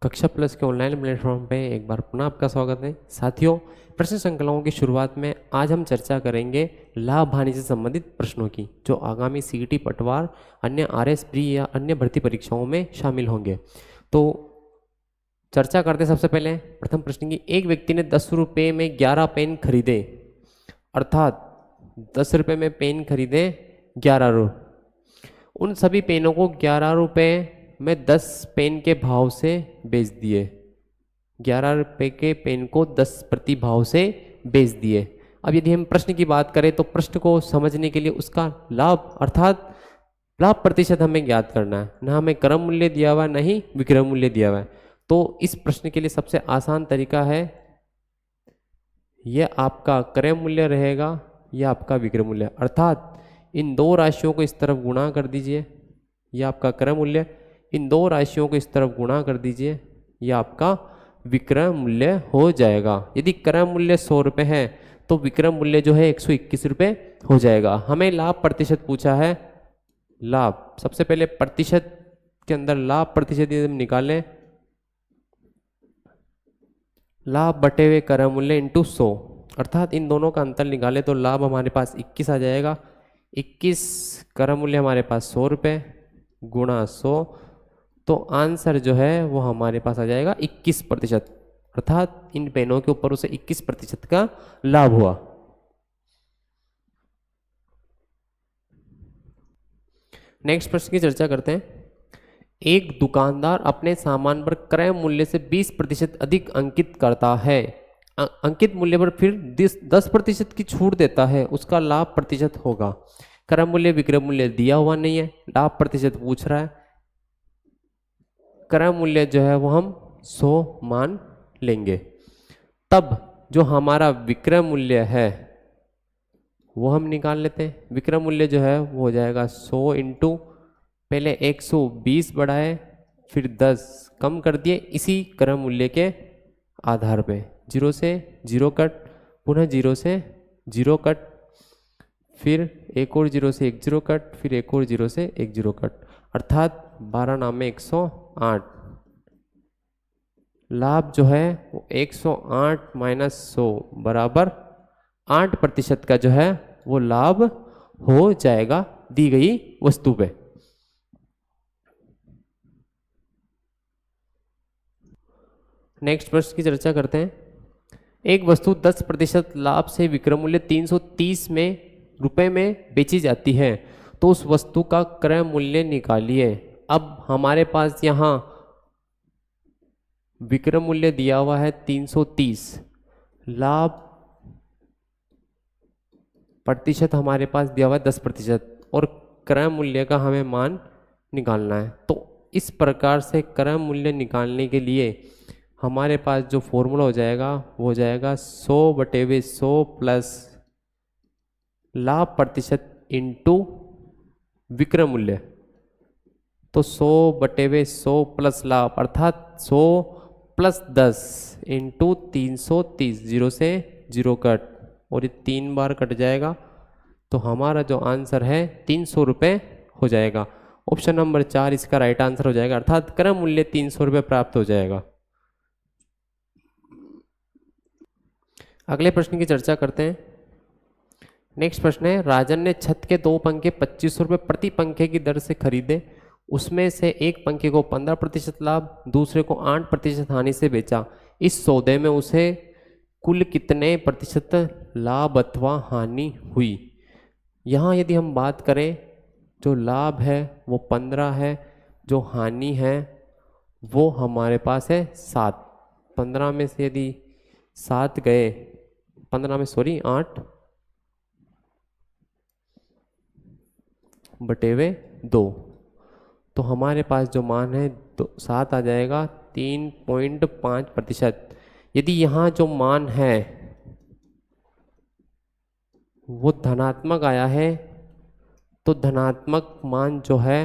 कक्षा प्लस के online platform पे एक बार पुनः आपका स्वागत है। साथियों, प्रश्न श्रृंखलाओं की शुरुआत में आज हम चर्चा करेंगे लाभ हानि से संबंधित प्रश्नों की, जो आगामी सीईटी पटवार, अन्य आरएस प्री या अन्य भर्ती परीक्षाओं में शामिल होंगे। तो चर्चा करते सबसे पहले प्रथम प्रश्न की। एक व्यक्ति ने 10 रुपये में 11 पेन खरीदे, अर्थात 10 रुपये में पेन खरीदे 11 रुपये। उन सभी पेनों को 11 रुपये में 10 पेन के भाव से बेच दिए। 11 रुपये के पेन को 10 प्रति भाव से बेच दिए। अब यदि हम प्रश्न की बात करें तो प्रश्न को समझने के लिए उसका लाभ अर्थात लाभ प्रतिशत हमें ज्ञात करना है। ना हमें क्रय मूल्य दिया हुआ है, ना ही विक्रय मूल्य दिया हुआ है। तो इस प्रश्न के लिए सबसे आसान तरीका है, यह आपका क्रय मूल्य रहेगा, यह आपका विक्रय मूल्य, अर्थात इन दो राशियों को इस तरफ गुणा कर दीजिए, यह आपका क्रय मूल्य। इन दो राशियों को इस तरफ गुणा कर दीजिए, यह आपका विक्रय मूल्य हो जाएगा। यदि क्रय मूल्य 100 रुपये है तो विक्रय मूल्य जो है 121 रुपये हो जाएगा। हमें लाभ प्रतिशत पूछा है। लाभ सबसे पहले प्रतिशत के अंदर लाभ प्रतिशत यदि हम निकालें, लाभ बटे हुए क्रय मूल्य इंटू 100, अर्थात इन दोनों का अंतर निकाले तो लाभ हमारे पास 21 आ जाएगा। 21 क्रय मूल्य हमारे पास 100 रुपये गुणा 100, तो आंसर जो है वो हमारे पास आ जाएगा 21%, अर्थात इन पेनों के ऊपर उसे 21% का लाभ हुआ। नेक्स्ट प्रश्न की चर्चा करते हैं। एक दुकानदार अपने सामान पर क्रय मूल्य से 20% अधिक अंकित करता है। अंकित मूल्य पर फिर 10% की छूट देता है, उसका लाभ प्रतिशत होगा। क्रय मूल्य विक्रय मूल्य दिया हुआ नहीं है, लाभ प्रतिशत पूछ रहा है। क्रय मूल्य जो है वो हम 100 मान लेंगे। तब जो हमारा विक्रय मूल्य है वो हम निकाल लेते हैं। विक्रय मूल्य जो है वो हो जाएगा 100 इंटू पहले 120 बढ़ाए, फिर 10 कम कर दिए, इसी क्रय मूल्य के आधार पे 0 से 0 कट, पुनः 0 से 0 कट, फिर एक और 0 से 1 0 कट, फिर एक और 0 से 1 0 कट, अर्थात 12 नामे 108। लाभ जो है वो 108 माइनस 100 बराबर 8% का जो है वो लाभ हो जाएगा दी गई वस्तु पे। नेक्स्ट प्रश्न की चर्चा करते हैं। एक वस्तु 10% लाभ से विक्रय मूल्य 330 में रुपए में बेची जाती है, तो उस वस्तु का क्रय मूल्य निकालिए। अब हमारे पास यहाँ विक्रय मूल्य दिया हुआ है 330, लाभ प्रतिशत हमारे पास दिया हुआ है 10%, और क्रय मूल्य का हमें मान निकालना है। तो इस प्रकार से क्रय मूल्य निकालने के लिए हमारे पास जो फॉर्मूला हो जाएगा वो हो जाएगा 100/100 प्लस लाभ प्रतिशत इंटू विक्रय मूल्य। तो 100/100 प्लस लाभ, अर्थात 100 प्लस 10 इंटू 330, 0 से 0 कट, और ये 3 बार कट जाएगा, तो हमारा जो आंसर है 300 रुपये हो जाएगा। ऑप्शन नंबर 4 इसका राइट आंसर हो जाएगा, अर्थात क्रय मूल्य 300 रुपये प्राप्त हो जाएगा। अगले प्रश्न की चर्चा करते हैं। नेक्स्ट प्रश्न है, राजन ने छत के 2 पंखे 25 रुपये प्रति पंखे की दर से खरीदे। उसमें से एक पंखे को 15% लाभ, दूसरे को 8% हानि से बेचा। इस सौदे में उसे कुल कितने प्रतिशत लाभ अथवा हानि हुई? यहाँ यदि हम बात करें, जो लाभ है वो 15 है, जो हानि है वो हमारे पास है 7। 15 में से यदि 7 गए, 15 में 8 बटे हुए 2, तो हमारे पास जो मान है 7 आ जाएगा 3.5%। यदि यहाँ जो मान है वो धनात्मक आया है, तो धनात्मक मान जो है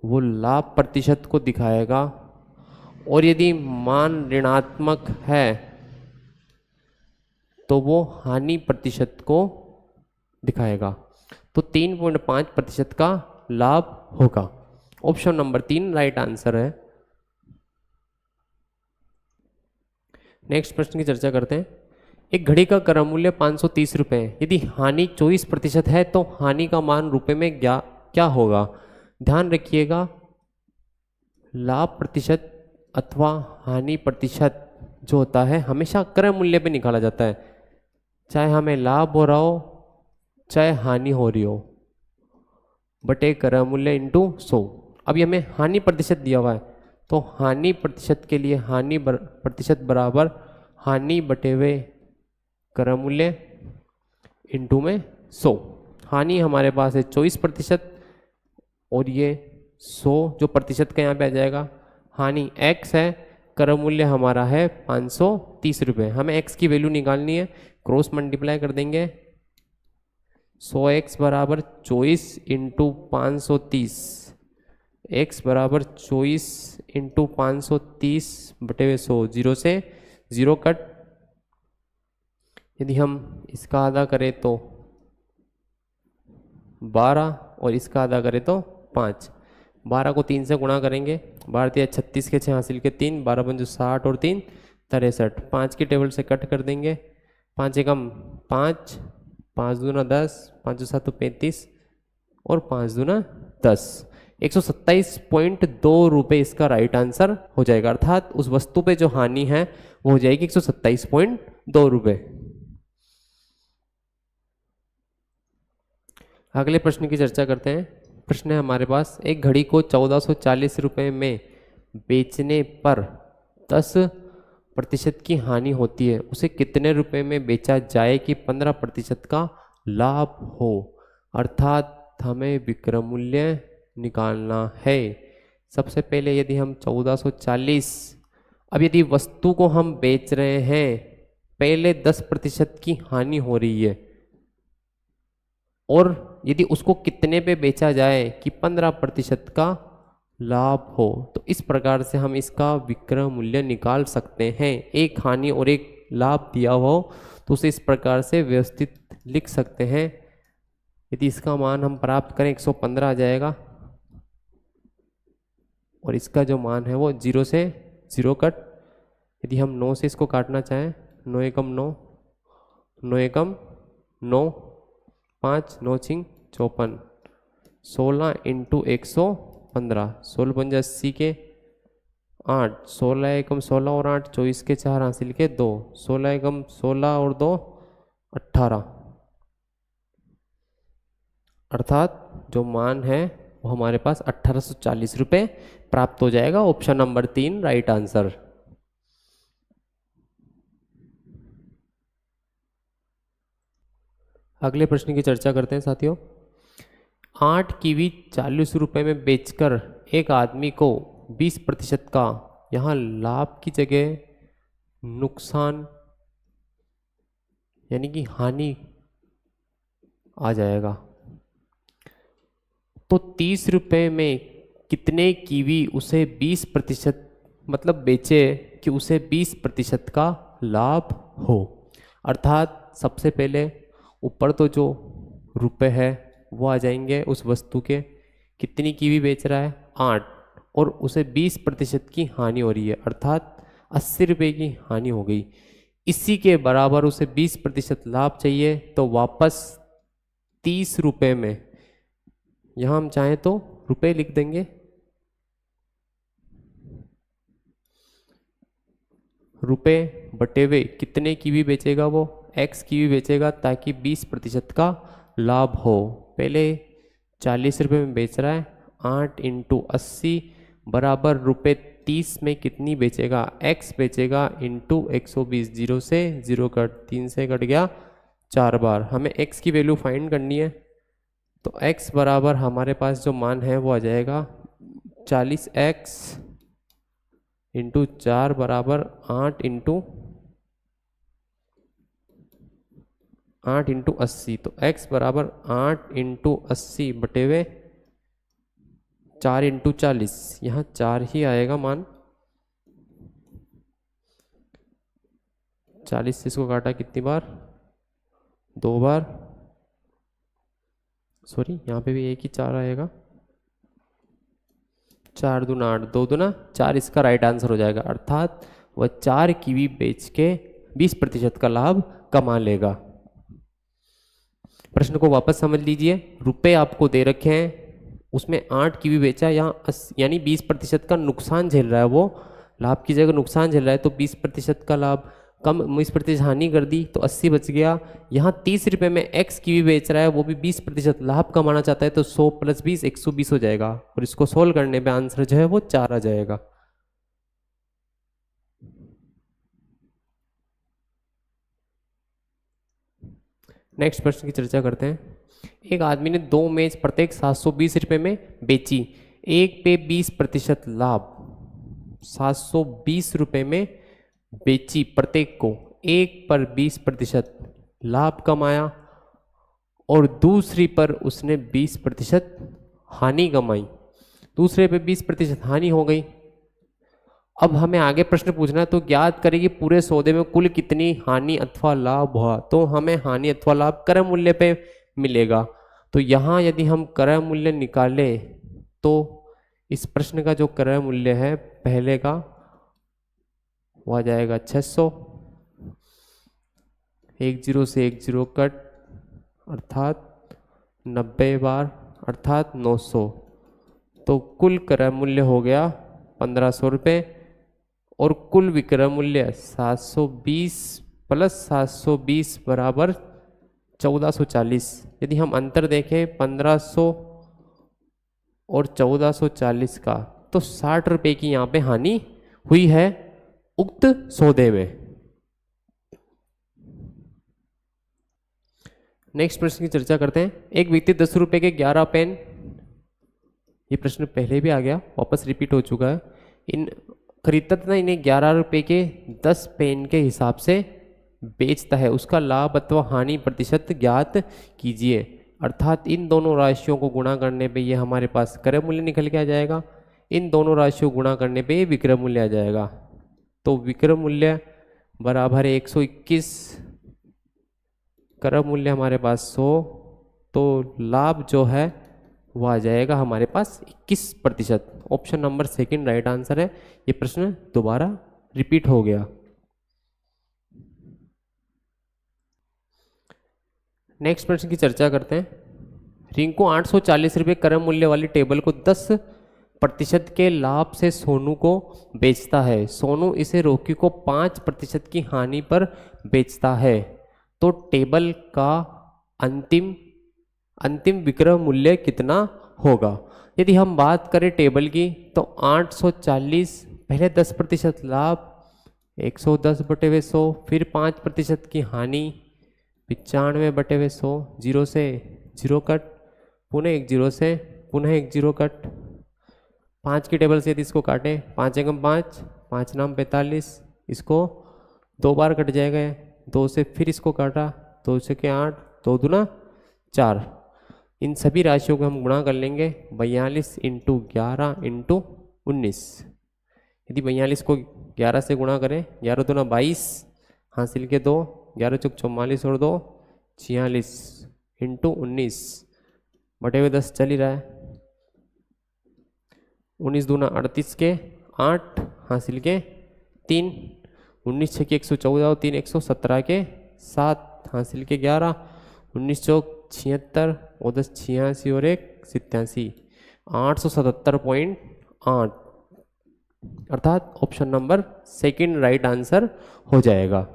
वो लाभ प्रतिशत को दिखाएगा, और यदि मान ऋणात्मक है तो वो हानि प्रतिशत को दिखाएगा। तो 3.5% का लाभ होगा। ऑप्शन नंबर 3 राइट आंसर है। नेक्स्ट प्रश्न की चर्चा करते हैं। एक घड़ी का क्रय मूल्य 530 रुपये है। यदि हानि 24% है तो हानि का मान रुपए में क्या होगा? ध्यान रखिएगा, लाभ प्रतिशत अथवा हानि प्रतिशत जो होता है हमेशा क्रय मूल्य पे निकाला जाता है, चाहे हमें लाभ हो रहा हो चाहे हानि हो रही हो, बटे क्रय मूल्य इंटू 100। अभी हमें हानि प्रतिशत दिया हुआ है तो हानि प्रतिशत के लिए प्रतिशत बराबर हानि बटे हुए क्रय मूल्य इंटू में 100। हानि हमारे पास है 24% और ये 100 जो प्रतिशत का यहाँ पे आ जाएगा। हानि x है, क्रय मूल्य हमारा है 530 रुपये। हमें x की वैल्यू निकालनी है, क्रॉस मल्टीप्लाई कर देंगे। 100x बराबर 24 इंटू 530, x बराबर 24 इंटू 530 बटे हुए 100, 0 से 0 कट। यदि हम इसका आधा करें तो 12 और इसका आधा करें तो 5। 12 को 3 से गुणा करेंगे, 12 36 के 6 हासिल के 3, 12 पंजो 60 और 3 63। 5 की टेबल से कट कर देंगे, 5 एकम 5, 5 दूना 10, 5 7 35 और 5 दूना 10। 127.2 रुपये इसका राइट आंसर हो जाएगा। अर्थात उस वस्तु पे जो हानि है वो हो जाएगी 127.2 रुपये। अगले प्रश्न की चर्चा करते हैं। प्रश्न है हमारे पास, एक घड़ी को 1440 रुपये में बेचने पर 10% की हानि होती है, उसे कितने रुपए में बेचा जाए कि 15% का लाभ हो? अर्थात हमें विक्रय मूल्य निकालना है। सबसे पहले यदि हम 1440, अब यदि वस्तु को हम बेच रहे हैं, पहले 10% की हानि हो रही है और यदि उसको कितने पे बेचा जाए कि 15% का लाभ हो, तो इस प्रकार से हम इसका विक्रय मूल्य निकाल सकते हैं। एक हानि और एक लाभ दिया हो तो उसे इस प्रकार से व्यवस्थित लिख सकते हैं। यदि इसका मान हम प्राप्त करें 115 आ जाएगा और इसका जो मान है वो 0 से 0 कट। यदि हम 9 से इसको काटना चाहें, 9 एकम 9, 9 एकम 9, 5 9 छिंग 54, 16 इंटू 115, 16 पंजा 80 के 8, 16 एकम 16 और 8 24 के 4 हासिल के 2, 16 एकम 16 और 2 18। अर्थात जो मान है वो हमारे पास 1840 रुपये प्राप्त हो जाएगा। Option number 3 right answer. अगले प्रश्न की चर्चा करते हैं साथियों। 8 कीवी 40 रुपये में बेचकर एक आदमी को 20% का, यहाँ लाभ की जगह नुकसान यानी कि हानि आ जाएगा। तो 30 रुपये में कितने कीवी उसे 20% मतलब बेचे कि उसे 20% का लाभ हो? अर्थात सबसे पहले ऊपर तो जो रुपए है वो आ जाएंगे उस वस्तु के, कितनी कीवी बेच रहा है 8 और उसे 20% की हानि हो रही है, अर्थात 80 रुपये की हानि हो गई। इसी के बराबर उसे 20% लाभ चाहिए, तो वापस 30 रुपये में, यहाँ हम चाहें तो रुपए लिख देंगे, रुपए बटे हुए कितने कीवी बेचेगा वो x कीवी बेचेगा ताकि 20% का लाभ हो। पहले 40 रुपये में बेच रहा है, 8 इंटू 80 बराबर रुपये 30 में कितनी बेचेगा x बेचेगा इंटू 120, 0 से 0 कट, 3 से कट गया 4 बार। हमें x की वैल्यू फाइंड करनी है, तो x बराबर हमारे पास जो मान है वो आ जाएगा 40x इंटू 4 बराबर 8 इंटू 80। तो x बराबर 8 इंटू 80 बटे हुए 4 इंटू 40, यहाँ 4 ही आएगा मान। 40 से इसको काटा कितनी बार, 2 बार, सॉरी यहाँ पे भी एक ही 4 आएगा, 4 दूना 8, 2 दूना 4 इसका राइट आंसर हो जाएगा। अर्थात वह 4 कीवी बेच के 20% का लाभ कमा लेगा। प्रश्न को वापस समझ लीजिए। रुपए आपको दे रखे हैं, उसमें 8 कीवी बेचा, यहाँ यानी 20% का नुकसान झेल रहा है, वो लाभ की जगह नुकसान झेल रहा है, तो 20% का लाभ कम, 20% हानि कर दी तो 80 बच गया। यहाँ 30 रुपये में x कीवी बेच रहा है, वो भी 20% लाभ कमाना चाहता है, तो 100 + 20 120 हो जाएगा, और इसको सोल्व करने पे आंसर जो है वो 4 आ जाएगा। नेक्स्ट प्रश्न की चर्चा करते हैं। एक आदमी ने 2 मेज प्रत्येक 720 रुपये में बेची, एक पे 20% लाभ, 720 रुपये में बेची प्रत्येक को, एक पर 20% लाभ कमाया और दूसरी पर उसने 20% हानि कमाई। दूसरे पे 20% हानि हो गई। अब हमें आगे प्रश्न पूछना है, तो ज्ञात करें कि पूरे सौदे में कुल कितनी हानि अथवा लाभ हुआ। तो हमें हानि अथवा लाभ क्रय मूल्य पे मिलेगा। तो यहाँ यदि हम क्रय मूल्य निकालें तो इस प्रश्न का जो क्रय मूल्य है पहले का वो आ जाएगा 600, 10 से 10 कट, अर्थात 90 बार, अर्थात 900। तो कुल क्रय मूल्य हो गया 1500 रुपये और कुल विक्रय मूल्य 720 + 720 बराबर 1440। यदि हम अंतर देखें 1500 और 1440 का, तो 60 रुपये की यहाँ पे हानि हुई है उक्त सौदे में। नेक्स्ट प्रश्न की चर्चा करते हैं। एक व्यक्ति 10 रुपये के 11 पेन, ये प्रश्न पहले भी आ गया, वापस रिपीट हो चुका है, इन खरीदता था, इन्हें 11 रुपये के 10 पेन के हिसाब से बेचता है, उसका लाभ अथवा हानि प्रतिशत ज्ञात कीजिए। अर्थात इन दोनों राशियों को गुणा करने पे ये हमारे पास क्रय मूल्य निकल के आ जाएगा, इन दोनों राशियों को गुणा करने पे ये विक्रय मूल्य आ जाएगा। तो विक्रय मूल्य बराबर है 121, क्रय मूल्य हमारे पास 100, तो लाभ जो है वो आ जाएगा हमारे पास 21%। Option number second right answer है। ये प्रश्न दोबारा रिपीट हो गया। नेक्स्ट प्रश्न की चर्चा करते हैं। रिंकू 840 रुपये क्रय मूल्य वाली टेबल को 10% के लाभ से सोनू को बेचता है। सोनू इसे रोकी को 5% की हानि पर बेचता है, तो टेबल का अंतिम विक्रय मूल्य कितना होगा। यदि हम बात करें टेबल की, तो 840 पहले 10% लाभ, 110/100, फिर 5% की हानि, 95/100, 0 से 0 कट, पुनः एक 0 से पुनः एक 0 कट। 5 की टेबल से यदि इसको काटें, 5 एकम 5, 5 नाम 45, इसको 2 बार कट जाएगा, 2 से फिर इसको काटा, 2 से के 8, 2 दूना 4। इन सभी राशियों को हम गुणा कर लेंगे, 42 × 11 × 19। यदि 42 को 11 से गुणा करें, 11 दूना 22, हासिल के 2, 11 चौक 44 और 2 46 × 19 बटे हुए 10 चल ही रहा है। 19 दूना 38 के 8, हासिल के 3, 19 छः के 114 और 3 117 के 7, हासिल के 11, 19 चौक 76 और 10 86 और 1 87, 877.8, अर्थात option number second right answer हो जाएगा।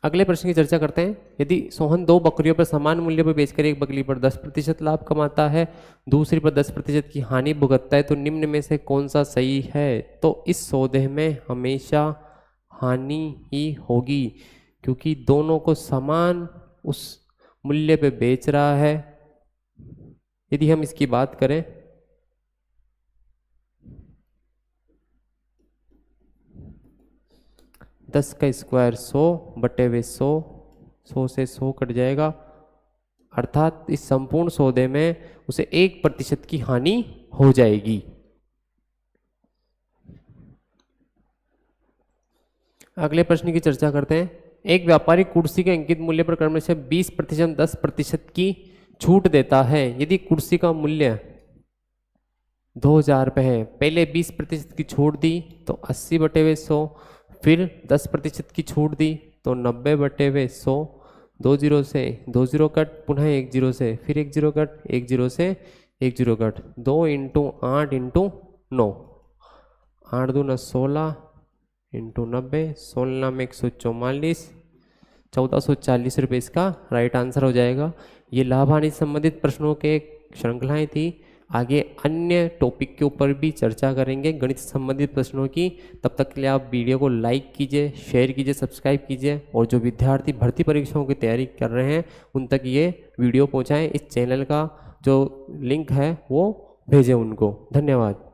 अगले प्रश्न की चर्चा करते हैं। यदि सोहन 2 बकरियों पर समान मूल्य पर बेचकर एक बकरी पर 10% लाभ कमाता है, दूसरी पर 10% की हानि भुगतता है, तो निम्न में से कौन सा सही है। तो इस सौदे में हमेशा हानि ही होगी, क्योंकि दोनों को समान उस मूल्य पे बेच रहा है। यदि हम इसकी बात करें, दस का स्क्वायर 100 बटे हुए 100, 100 से 100 कट जाएगा, अर्थात इस संपूर्ण सौदे में उसे 1% की हानि हो जाएगी। अगले प्रश्न की चर्चा करते हैं। एक व्यापारी कुर्सी के अंकित मूल्य पर क्रमशः 20%, 10% की छूट देता है। यदि कुर्सी का मूल्य 2000 पे है, पहले 20% की छूट दी तो 80/100, फिर 10% की छूट दी तो 90/100, 2 जीरो से 2 जीरो कट, पुनः 1 जीरो से फिर 1 जीरो कट, 1 जीरो से 1 जीरो कट, 2 इंटू 8 इंटू 9, 8 दूना 16 इंटू 90, 16 में 144, 1440 रुपये इसका राइट आंसर हो जाएगा। ये लाभ हानि से संबंधित प्रश्नों के श्रृंखलाएं थी। आगे अन्य टॉपिक के ऊपर भी चर्चा करेंगे गणित से संबंधित प्रश्नों की। तब तक के लिए आप वीडियो को लाइक कीजिए, शेयर कीजिए, सब्सक्राइब कीजिए और जो विद्यार्थी भर्ती परीक्षाओं की तैयारी कर रहे हैं उन तक ये वीडियो पहुंचाएं। इस चैनल का जो लिंक है वो भेजें उनको। धन्यवाद।